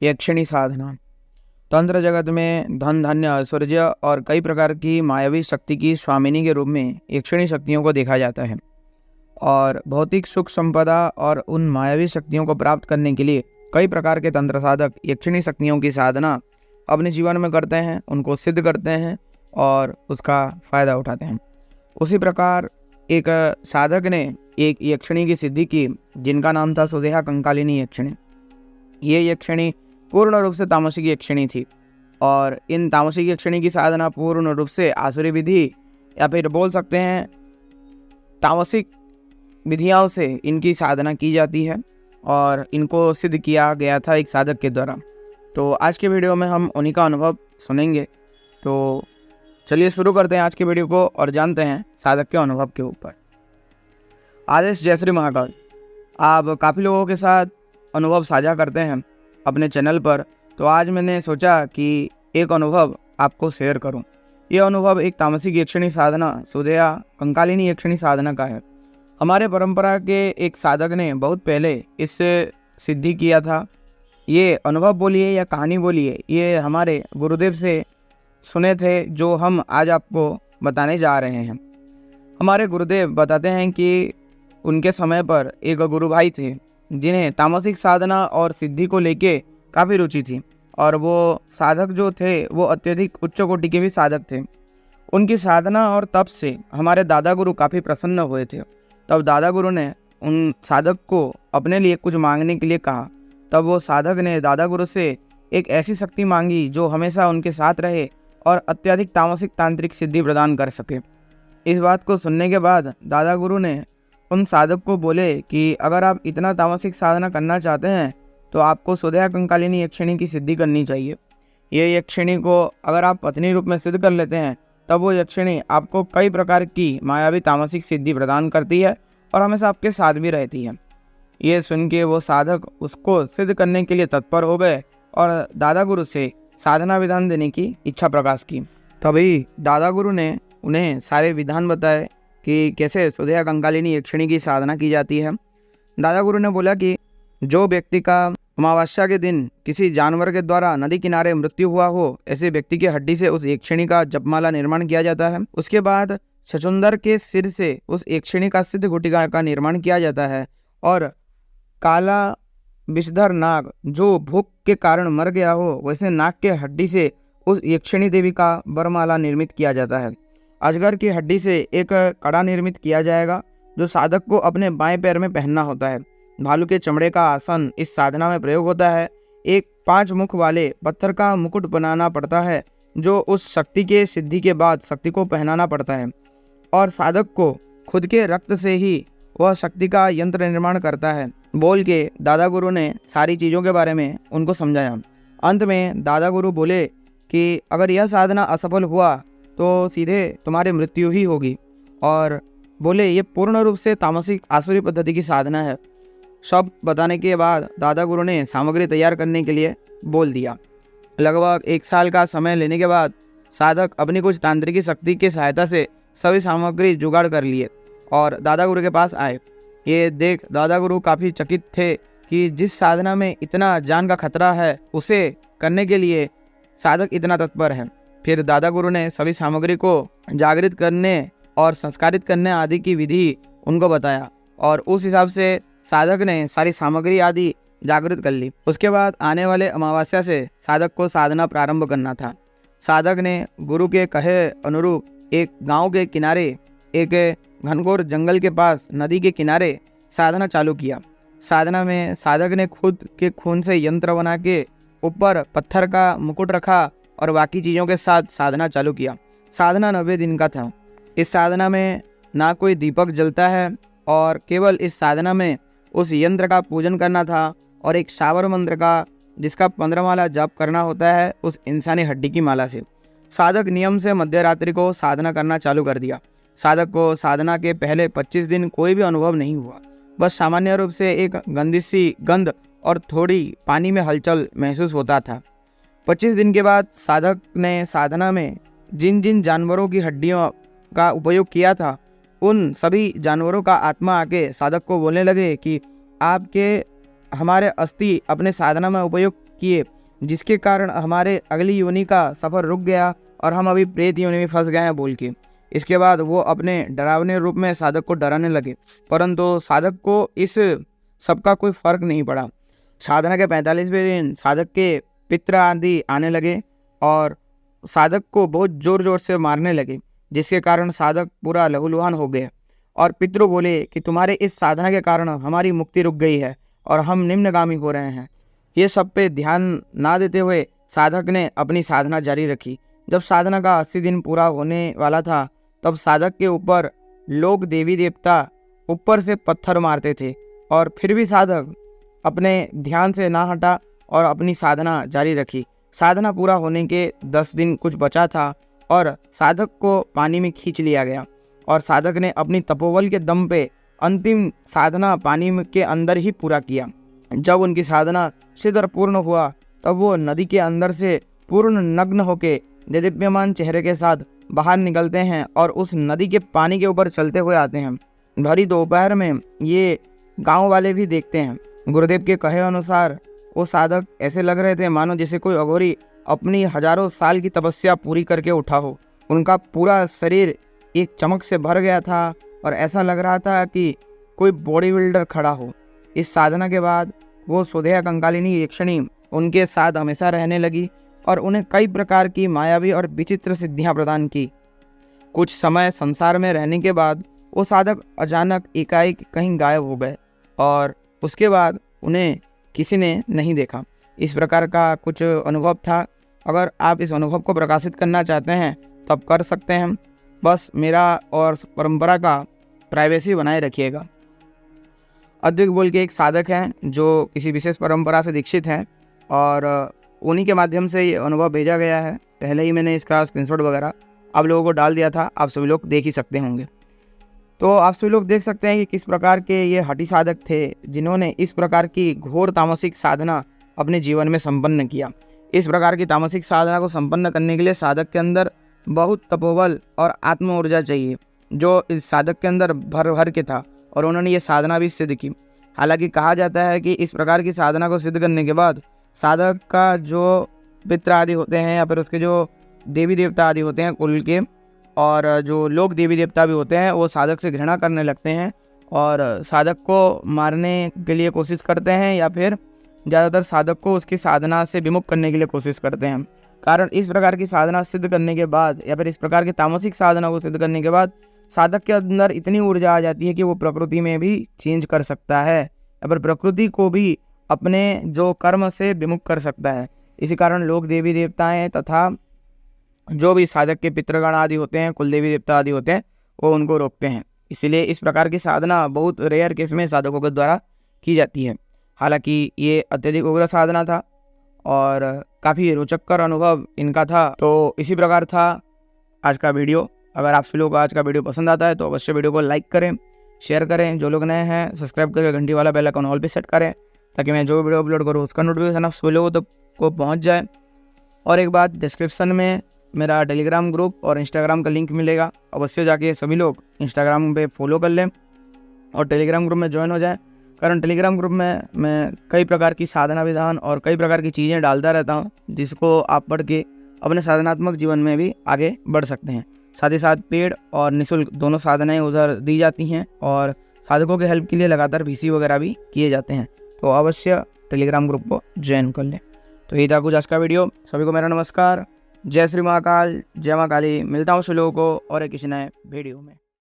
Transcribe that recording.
यक्षिणी साधना। तंत्र जगत में धन धान्य ऐश्वर्य और कई प्रकार की मायावी शक्ति की स्वामिनी के रूप में यक्षिणी शक्तियों को देखा जाता है और भौतिक सुख संपदा और उन मायावी शक्तियों को प्राप्त करने के लिए कई प्रकार के तंत्र साधक यक्षिणी शक्तियों की साधना अपने जीवन में करते हैं, उनको सिद्ध करते हैं और उसका फ़ायदा उठाते हैं। उसी प्रकार एक साधक ने एक यक्षिणी की सिद्धि की जिनका नाम था सुदेहा कंकालिनी यक्षिणी। ये यक्षिणी पूर्ण रूप से तामसिक यक्षिणी थी और इन तामसिक यक्षिणी की साधना पूर्ण रूप से आसुरी विधि या फिर बोल सकते हैं तामसिक विधियों से इनकी साधना की जाती है और इनको सिद्ध किया गया था एक साधक के द्वारा। तो आज के वीडियो में हम उन्हीं का अनुभव सुनेंगे। तो चलिए शुरू करते हैं आज के वीडियो को और जानते हैं साधक के अनुभव के ऊपर। आदेश जयश्री महाकाल, आप काफ़ी लोगों के साथ अनुभव साझा करते हैं अपने चैनल पर, तो आज मैंने सोचा कि एक अनुभव आपको शेयर करूं। ये अनुभव एक तामसिक यक्षिणी साधना सुदेहा कंकालिनी यक्षिणी साधना का है। हमारे परंपरा के एक साधक ने बहुत पहले इससे सिद्धि किया था। ये अनुभव बोलिए या कहानी बोलिए, ये हमारे गुरुदेव से सुने थे जो हम आज आपको बताने जा रहे हैं। हमारे गुरुदेव बताते हैं कि उनके समय पर एक गुरु भाई थे जिन्हें तामसिक साधना और सिद्धि को लेके काफ़ी रुचि थी और वो साधक जो थे वो अत्यधिक उच्च कोटि के भी साधक थे। उनकी साधना और तप से हमारे दादा गुरु काफ़ी प्रसन्न हुए थे। तब दादा गुरु ने उन साधक को अपने लिए कुछ मांगने के लिए कहा। तब वो साधक ने दादा गुरु से एक ऐसी शक्ति मांगी जो हमेशा उनके साथ रहे और अत्यधिक तामसिक तांत्रिक सिद्धि प्रदान कर सके। इस बात को सुनने के बाद दादा गुरु ने उन साधक को बोले कि अगर आप इतना तामसिक साधना करना चाहते हैं तो आपको सुदेहा कंकालिनी यक्षिणी की सिद्धि करनी चाहिए। ये यक्षिणी को अगर आप पत्नी रूप में सिद्ध कर लेते हैं तब वो यक्षिणी आपको कई प्रकार की मायावी तामसिक सिद्धि प्रदान करती है और हमेशा आपके साथ भी रहती है। ये सुन के वो साधक उसको सिद्ध करने के लिए तत्पर हो गए और दादा गुरु से साधना विधान देने की इच्छा प्रकाश की। तभी दादा गुरु ने उन्हें सारे विधान बताए कि कैसे सुदेहा कंकालिनी यक्षिणी की साधना की जाती है। दादा गुरु ने बोला कि जो व्यक्ति का अमावस्या के दिन किसी जानवर के द्वारा नदी किनारे मृत्यु हुआ हो, ऐसे व्यक्ति की हड्डी से उस यक्षिणी का जपमाला निर्माण किया जाता है। उसके बाद छछुंदर के सिर से उस यक्षिणी का सिद्ध गुटिका का निर्माण किया जाता है और काला विषधर नाग जो भूख के कारण मर गया हो, वैसे नाग के हड्डी से उस यक्षिणी देवी का वरमाला निर्मित किया जाता है। अजगर की हड्डी से एक कड़ा निर्मित किया जाएगा जो साधक को अपने बाएं पैर में पहनना होता है। भालू के चमड़े का आसन इस साधना में प्रयोग होता है। एक 5 मुख वाले पत्थर का मुकुट बनाना पड़ता है जो उस शक्ति के सिद्धि के बाद शक्ति को पहनाना पड़ता है और साधक को खुद के रक्त से ही वह शक्ति का यंत्र निर्माण करता है, बोल के दादा गुरु ने सारी चीज़ों के बारे में उनको समझाया। अंत में दादा गुरु बोले कि अगर यह साधना असफल हुआ तो सीधे तुम्हारी मृत्यु ही होगी और बोले ये पूर्ण रूप से तामसिक आसुरी पद्धति की साधना है। सब बताने के बाद दादा गुरु ने सामग्री तैयार करने के लिए बोल दिया। लगभग 1 साल का समय लेने के बाद साधक अपनी कुछ तांत्रिकी शक्ति की सहायता से सभी सामग्री जुगाड़ कर लिए और दादा गुरु के पास आए। ये देख दादा गुरु काफ़ी चकित थे कि जिस साधना में इतना जान का खतरा है उसे करने के लिए साधक इतना तत्पर है। फिर दादा गुरु ने सभी सामग्री को जागृत करने और संस्कारित करने आदि की विधि उनको बताया और उस हिसाब से साधक ने सारी सामग्री आदि जागृत कर ली। उसके बाद आने वाले अमावस्या से साधक को साधना प्रारंभ करना था। साधक ने गुरु के कहे अनुरूप एक गांव के किनारे एक घनघोर जंगल के पास नदी के किनारे साधना चालू किया। साधना में साधक ने खुद के खून से यंत्र बना के ऊपर पत्थर का मुकुट रखा और बाकी चीज़ों के साथ साधना चालू किया। साधना 90 दिन का था। इस साधना में ना कोई दीपक जलता है और केवल इस साधना में उस यंत्र का पूजन करना था और एक शावर मंत्र का जिसका 15 माला जप करना होता है उस इंसानी हड्डी की माला से। साधक नियम से मध्य रात्रि को साधना करना चालू कर दिया। साधक को साधना के पहले 25 दिन कोई भी अनुभव नहीं हुआ, बस सामान्य रूप से एक गंदी सी गंध और थोड़ी पानी में हलचल महसूस होता था। 25 दिन के बाद साधक ने साधना में जिन जिन जानवरों की हड्डियों का उपयोग किया था उन सभी जानवरों का आत्मा आके साधक को बोलने लगे कि आपके हमारे अस्थि अपने साधना में उपयोग किए, जिसके कारण हमारे अगली योनि का सफ़र रुक गया और हम अभी प्रेत योनि में फंस गए हैं बोल के। इसके बाद वो अपने डरावने रूप में साधक को डराने लगे, परंतु साधक को इस सबका कोई फर्क नहीं पड़ा। साधना के 45वें दिन साधक के पित्र आदि आने लगे और साधक को बहुत जोर जोर से मारने लगे, जिसके कारण साधक पूरा लहूलुहान हो गया। और पितृ बोले कि तुम्हारे इस साधना के कारण हमारी मुक्ति रुक गई है और हम निम्नगामी हो रहे हैं। ये सब पे ध्यान ना देते हुए साधक ने अपनी साधना जारी रखी। जब साधना का 80 दिन पूरा होने वाला था, तब साधक के ऊपर लोग देवी देवता ऊपर से पत्थर मारते थे, और फिर भी साधक अपने ध्यान से ना हटा और अपनी साधना जारी रखी। साधना पूरा होने के 10 दिन कुछ बचा था और साधक को पानी में खींच लिया गया, और साधक ने अपनी तपोबल के दम पे अंतिम साधना पानी के अंदर ही पूरा किया। जब उनकी साधना सिद्ध और पूर्ण हुआ, तब वो नदी के अंदर से पूर्ण नग्न होके देदीप्यमान चेहरे के साथ बाहर निकलते हैं और उस नदी के पानी के ऊपर चलते हुए आते हैं। भरी दोपहर में ये गांव वाले भी देखते हैं। गुरुदेव के कहे अनुसार वो साधक ऐसे लग रहे थे मानो जैसे कोई अघोरी अपनी हजारों साल की तपस्या पूरी करके उठा हो। उनका पूरा शरीर एक चमक से भर गया था और ऐसा लग रहा था कि कोई बॉडी बिल्डर खड़ा हो। इस साधना के बाद वो सुधेया कंकालिनी यक्षिणी उनके साथ हमेशा रहने लगी और उन्हें कई प्रकार की मायावी और विचित्र सिद्धियां प्रदान की। कुछ समय संसार में रहने के बाद वो साधक अचानक एकाएक कहीं गायब हो गए और उसके बाद उन्हें किसी ने नहीं देखा। इस प्रकार का कुछ अनुभव था। अगर आप इस अनुभव को प्रकाशित करना चाहते हैं तब कर सकते हैं, बस मेरा और परंपरा का प्राइवेसी बनाए रखिएगा। अद्वैत बोल के एक साधक हैं जो किसी विशेष परंपरा से दीक्षित हैं और उन्हीं के माध्यम से ये अनुभव भेजा गया है। पहले ही मैंने इसका स्क्रीनशॉट वगैरह आप लोगों को डाल दिया था, आप सभी लोग देख ही सकते होंगे। तो आप सभी लोग देख सकते हैं कि किस प्रकार के ये हठी साधक थे जिन्होंने इस प्रकार की घोर तामसिक साधना अपने जीवन में संपन्न किया। इस प्रकार की तामसिक साधना को संपन्न करने के लिए साधक के अंदर बहुत तपोबल और आत्म ऊर्जा चाहिए, जो इस साधक के अंदर भर भर के था, और उन्होंने ये साधना भी सिद्ध की। हालांकि कहा जाता है कि इस प्रकार की साधना को सिद्ध करने के बाद साधक का जो पित्र आदि होते हैं या फिर उसके जो देवी देवता आदि होते हैं कुल के, और जो लोग देवी देवता भी होते हैं, वो साधक से घृणा करने लगते हैं और साधक को मारने के लिए कोशिश करते हैं या फिर ज़्यादातर साधक को उसकी साधना से विमुख करने के लिए कोशिश करते हैं। कारण इस प्रकार की साधना सिद्ध करने के बाद या फिर इस प्रकार की तामसिक साधना को सिद्ध करने के बाद साधक के अंदर इतनी ऊर्जा आ जाती है कि वो प्रकृति में भी चेंज कर सकता है या फिर प्रकृति को भी अपने जो कर्म से विमुख कर सकता है। इसी कारण लोग देवी देवताएं तथा जो भी साधक के पितृगण आदि होते हैं, कुल देवी देवता आदि होते हैं, वो उनको रोकते हैं। इसलिए इस प्रकार की साधना बहुत रेयर केस में साधकों के द्वारा की जाती है। हालांकि ये अत्यधिक उग्र साधना था और काफ़ी रोचकर अनुभव इनका था। तो इसी प्रकार था आज का वीडियो। अगर आप सभी लोगों को आज का वीडियो पसंद आता है तो अवश्य वीडियो को लाइक करें, शेयर करें। जो लोग नए हैं सब्सक्राइब करके घंटी वाला बेल आइकन ऑल पे सेट करें ताकि मैं जो वीडियो अपलोड करूँ उसका नोटिफिकेशन आप सभी लोगों तक को पहुँच जाए। और एक बात, डिस्क्रिप्शन में मेरा टेलीग्राम ग्रुप और इंस्टाग्राम का लिंक मिलेगा, अवश्य जाके सभी लोग इंस्टाग्राम पे फॉलो कर लें और टेलीग्राम ग्रुप में ज्वाइन हो जाएं। कारण टेलीग्राम ग्रुप में मैं कई प्रकार की साधना विधान और कई प्रकार की चीज़ें डालता रहता हूं, जिसको आप पढ़ के अपने साधनात्मक जीवन में भी आगे बढ़ सकते हैं। साथ ही साथ पेड और निःशुल्क दोनों साधनाएं उधर दी जाती हैं और साधकों के हेल्प के लिए लगातार VC वगैरह भी किए जाते हैं। तो अवश्य टेलीग्राम ग्रुप को ज्वाइन कर लें। तो यही था कुछ आज का वीडियो। सभी को मेरा नमस्कार। जय श्री महाकाल, जय माँ काली। मिलता हूँ सभी लोगों को और एक किसी नए वीडियो में।